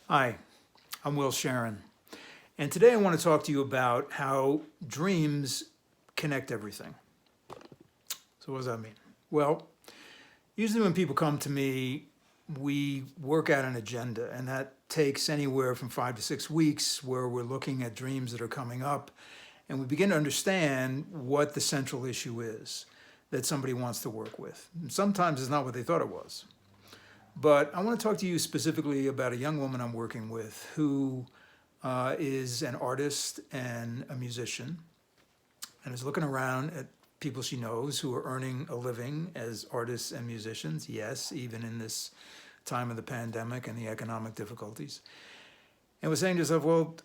Hi, I'm willsharon, and today I want to talk to you about how dreams connect everything. So what does that mean? Well, usually when people come to me, we work out an agenda, and that takes anywhere from 5 to 6 weeks where we're looking at dreams that are coming up, and we begin to understand what the central issue is that somebody wants to work with. And sometimes it's not what they thought it was. But I want to talk to you specifically about a young woman I'm working with who is an artist and a musician and is looking around at people she knows who are earning a living as artists and musicians, yes, even in this time of the pandemic and the economic difficulties. And was saying to herself, well,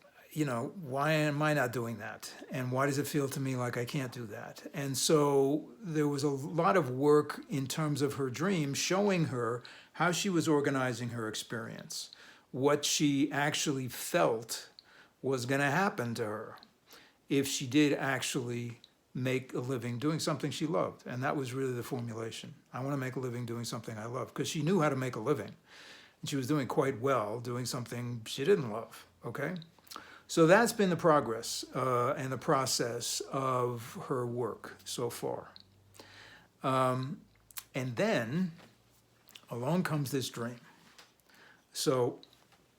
why am I not doing that? And why does it feel to me like I can't do that? And so there was a lot of work in terms of her dream, showing her how she was organizing her experience, what she actually felt was going to happen to her if she did actually make a living doing something she loved. And that was really the formulation. I want to make a living doing something I love, because she knew how to make a living. And she was doing quite well doing something she didn't love, okay? So that's been the progress and the process of her work so far. And then along comes this dream. So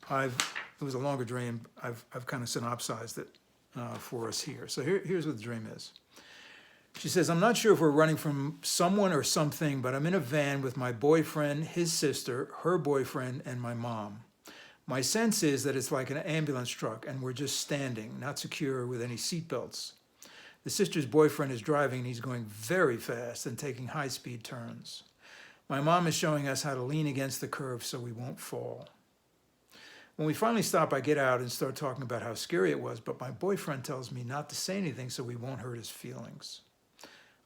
it was a longer dream. I've kind of synopsized it for us here. So here's what the dream is. She says, I'm not sure if we're running from someone or something, but I'm in a van with my boyfriend, his sister, her boyfriend, and my mom. My sense is that it's like an ambulance truck and we're just standing, not secure with any seatbelts. The sister's boyfriend is driving and he's going very fast and taking high-speed turns. My mom is showing us how to lean against the curb so we won't fall. When we finally stop, I get out and start talking about how scary it was, but my boyfriend tells me not to say anything so we won't hurt his feelings.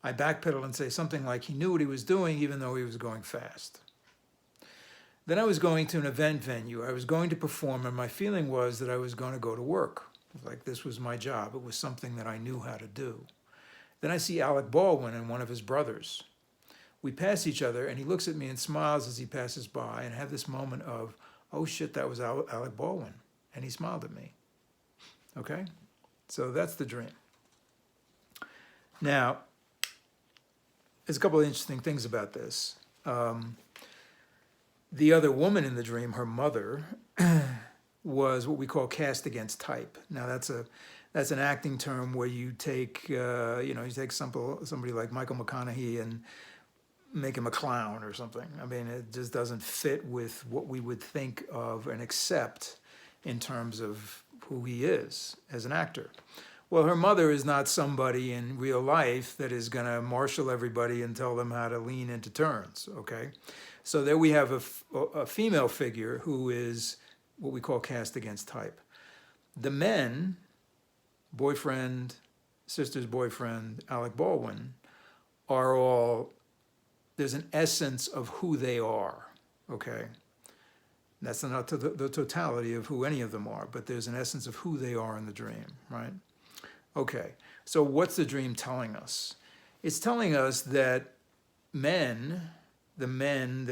I backpedal and say something like he knew what he was doing even though he was going fast. Then I was going to an event venue. I was going to perform, and my feeling was that I was going to go to work. Like this was my job. It was something that I knew how to do. Then I see Alec Baldwin and one of his brothers. We pass each other, and he looks at me and smiles as he passes by, and I have this moment of, oh shit, that was Alec Baldwin. And he smiled at me. Okay? So that's the dream. Now, there's a couple of interesting things about this. The other woman in the dream, her mother, was what we call cast against type. Now that's an acting term where you take somebody like Michael McConaughey and make him a clown or something. I mean, it just doesn't fit with what we would think of and accept in terms of who he is as an actor. Well, her mother is not somebody in real life that is going to marshal everybody and tell them how to lean into turns, okay? So there we have a female figure who is what we call cast against type. The men, boyfriend, sister's boyfriend, Alec Baldwin, are all, there's an essence of who they are, okay? That's not the totality of who any of them are, but there's an essence of who they are in the dream, right? Okay, so what's the dream telling us? It's telling us that the men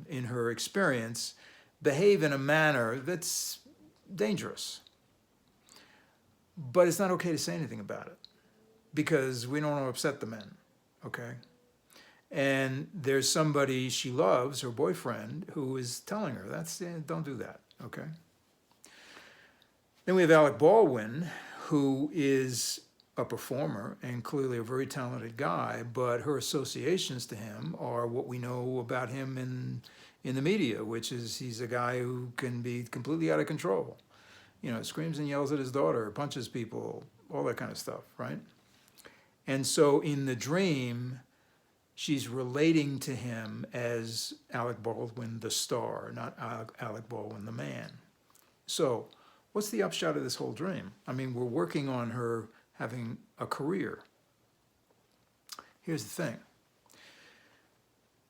in her experience, behave in a manner that's dangerous. But it's not okay to say anything about it because we don't want to upset the men, okay? And there's somebody she loves, her boyfriend, who is telling her, don't do that, okay? Then we have Alec Baldwin, who is a performer and clearly a very talented guy, but her associations to him are what we know about him in the media, which is he's a guy who can be completely out of control. Screams and yells at his daughter, punches people, all that kind of stuff, right? And so in the dream, she's relating to him as Alec Baldwin, the star, not Alec Baldwin, the man. So what's the upshot of this whole dream? I mean, we're working on her having a career. Here's the thing.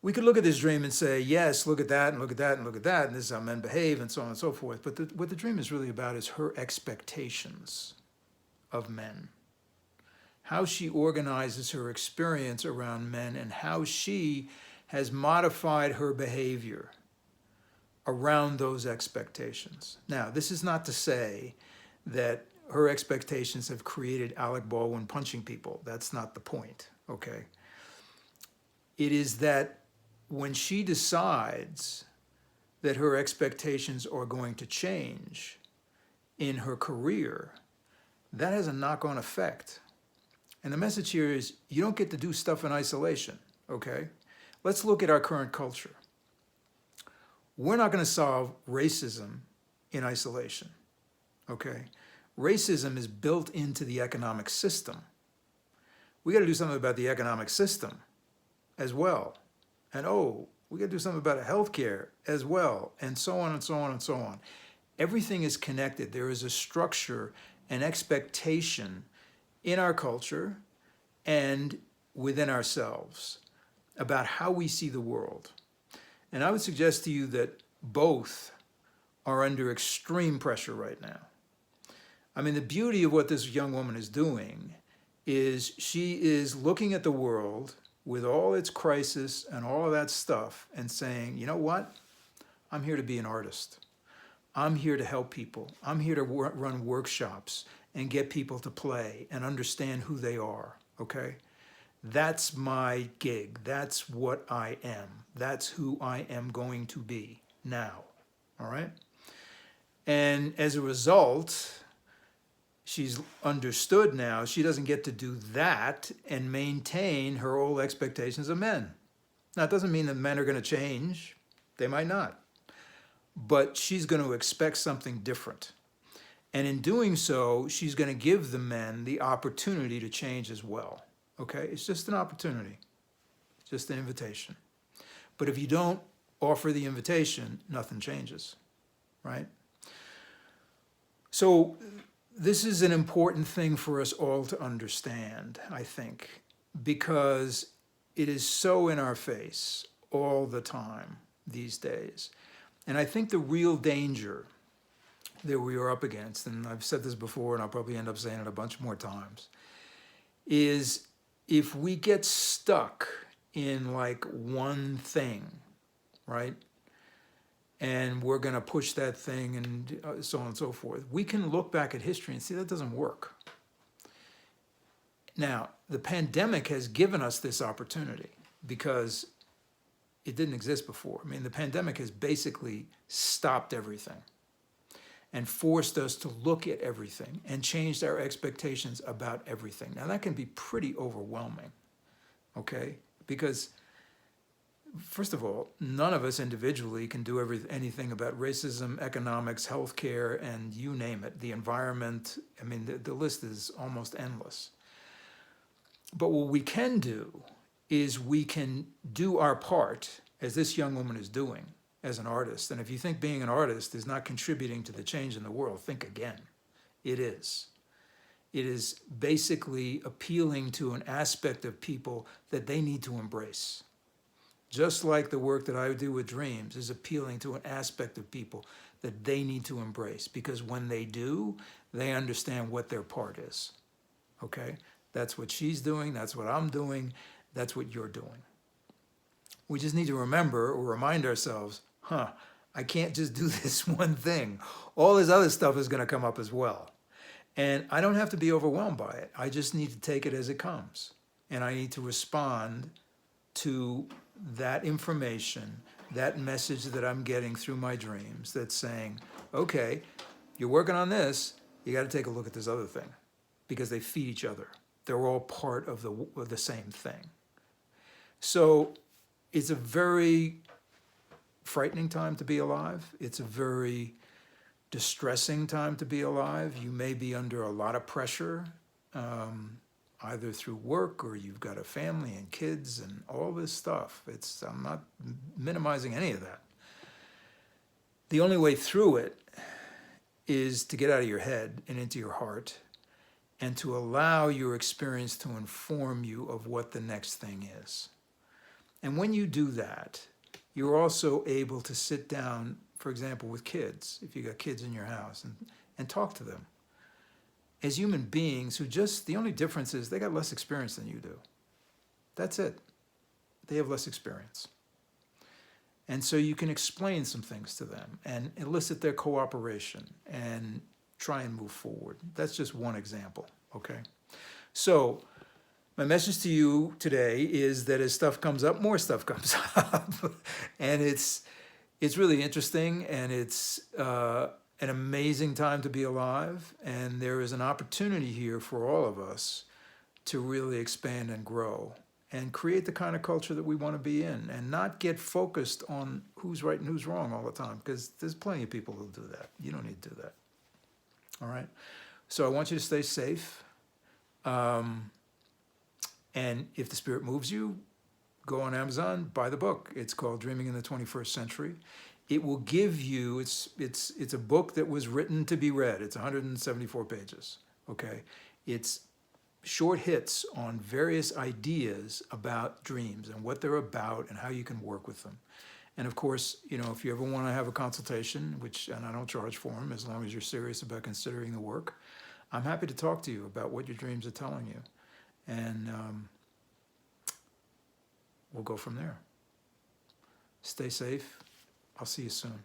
We could look at this dream and say, yes, look at that and look at that and look at that, and this is how men behave and so on and so forth. But what the dream is really about is her expectations of men. How she organizes her experience around men and how she has modified her behavior around those expectations. Now, this is not to say that her expectations have created Alec Baldwin punching people. That's not the point, okay? It is that when she decides that her expectations are going to change in her career, that has a knock-on effect. And the message here is you don't get to do stuff in isolation, okay? Let's look at our current culture. We're not going to solve racism in isolation, okay? Racism is built into the economic system. We got to do something about the economic system as well. And we got to do something about healthcare as well, and so on and so on and so on. Everything is connected. There is a structure, an expectation in our culture and within ourselves about how we see the world. And I would suggest to you that both are under extreme pressure right now. I mean, the beauty of what this young woman is doing is she is looking at the world with all its crisis and all of that stuff and saying, you know what? I'm here to be an artist. I'm here to help people. I'm here to run workshops and get people to play and understand who they are, okay? That's my gig. That's what I am. That's who I am going to be now, all right? And as a result, she's understood now she doesn't get to do that and maintain her old expectations of men. Now, it doesn't mean that men are going to change. They might not. But she's going to expect something different. And in doing so, she's going to give the men the opportunity to change as well. Okay? It's just an opportunity. It's just an invitation. But if you don't offer the invitation, nothing changes. Right? So this is an important thing for us all to understand, I think, because it is so in our face all the time these days. And I think the real danger that we are up against, and I've said this before and I'll probably end up saying it a bunch more times, is if we get stuck in like one thing, right? And we're going to push that thing and so on and so forth. We can look back at history and see that doesn't work. Now, the pandemic has given us this opportunity because it didn't exist before. I mean, the pandemic has basically stopped everything and forced us to look at everything and changed our expectations about everything. Now, that can be pretty overwhelming, okay? Because first of all, none of us individually can do anything about racism, economics, healthcare, and you name it, the environment. I mean, the list is almost endless. But what we can do is we can do our part, as this young woman is doing as an artist. And if you think being an artist is not contributing to the change in the world, think again. It is. It is basically appealing to an aspect of people that they need to embrace. Just like the work that I do with Dreams is appealing to an aspect of people that they need to embrace, because when they do, they understand what their part is, okay? That's what she's doing, that's what I'm doing, that's what you're doing. We just need to remember or remind ourselves, I can't just do this one thing. All this other stuff is gonna come up as well. And I don't have to be overwhelmed by it. I just need to take it as it comes. And I need to respond to that information, that message that I'm getting through my dreams that's saying, okay, you're working on this, you got to take a look at this other thing, because they feed each other. They're all part of the same thing. So it's a very frightening time to be alive. It's a very distressing time to be alive. You may be under a lot of pressure, either through work or you've got a family and kids and all this stuff. I'm not minimizing any of that. The only way through it is to get out of your head and into your heart and to allow your experience to inform you of what the next thing is. And when you do that, you're also able to sit down, for example, with kids, if you got kids in your house, and talk to them as human beings who the only difference is they got less experience than you do. That's it. They have less experience. And so you can explain some things to them and elicit their cooperation and try and move forward. That's just one example, okay? So my message to you today is that as stuff comes up, more stuff comes up. And it's really interesting, and it's an amazing time to be alive. And there is an opportunity here for all of us to really expand and grow and create the kind of culture that we want to be in, and not get focused on who's right and who's wrong all the time, because there's plenty of people who'll do that. You don't need to do that. All right? So I want you to stay safe. And if the Spirit moves you, go on Amazon, buy the book. It's called Dreaming in the 21st Century. It will give you, it's a book that was written to be read. It's 174 pages, okay? It's short hits on various ideas about dreams and what they're about and how you can work with them. And of course, if you ever want to have a consultation, and I don't charge for them as long as you're serious about considering the work, I'm happy to talk to you about what your dreams are telling you. And we'll go from there. Stay safe. I'll see you soon.